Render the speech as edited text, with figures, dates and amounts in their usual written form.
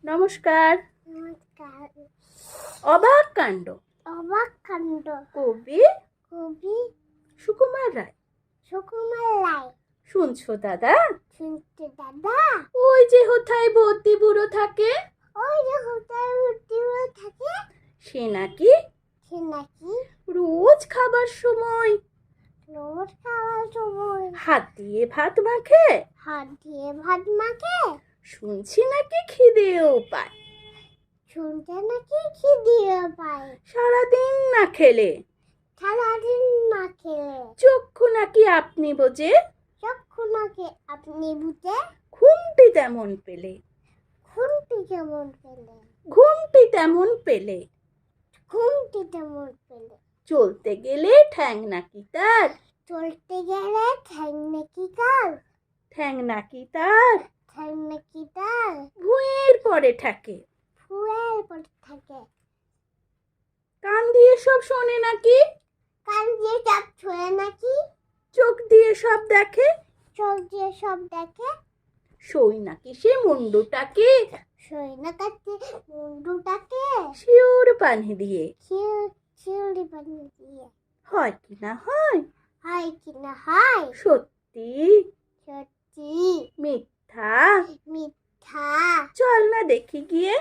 নমস্কার। নমস্কার। অবাক কাণ্ড। অবাক কাণ্ড। কবি কবি সুকুমার রায়। সুকুমার রায়। শুনছো দাদা? শুনতে দাদা? ওই যে হোথায় ভর্তি বুড়ো থাকে, ওই যে হোটেল ভর্তি থাকে, সে নাকি সে নাকি রোজ খাবার সময় রোজ খাওয়ার সময় হাত দিয়ে ভাত মাখে। হাত দিয়ে ভাত মাখে। শুনছি নাকি খিদেও পায়, শুনতে নাকি খিদে পায়। সারাদিন না খেলে সারাদিন না খেলে চক্ষু নাকি আপনি বোঝে, চক্ষু নাকি আপনি বুঝে। ঘুমটি তেমন পেলে, ঘুমটি কেমন পেলে, ঘুমটি তেমন পেলে, ঘুমটি কেমন পেলে। চলতে গেলে ঠ্যাং নাকি তার, চলতে গেলে ঠ্যাং নাকি কার, ঠ্যাং নাকি তার ঠ্যাং নাকি তার ভুঁইয়ের পরে থাকে, ফুয়ের পরে থাকে। কান দিয়ে সব শোনে নাকি, কান দিয়ে সব ছুঁয়ে নাকি, চোখ দিয়ে সব দেখে, চোখ দিয়ে সব দেখে। সই নাকি সে মুন্ডুটাকে, সই না কাটতে মুন্ডুটাকে শিওর পানি দিয়ে। শিউলি বানিয়ে দিয়ে। হয় কি না হয়, হয় কি না হয়, সত্যি সত্যি মিথ্যা, মিথ্যা। চল না দেখি গিয়ে।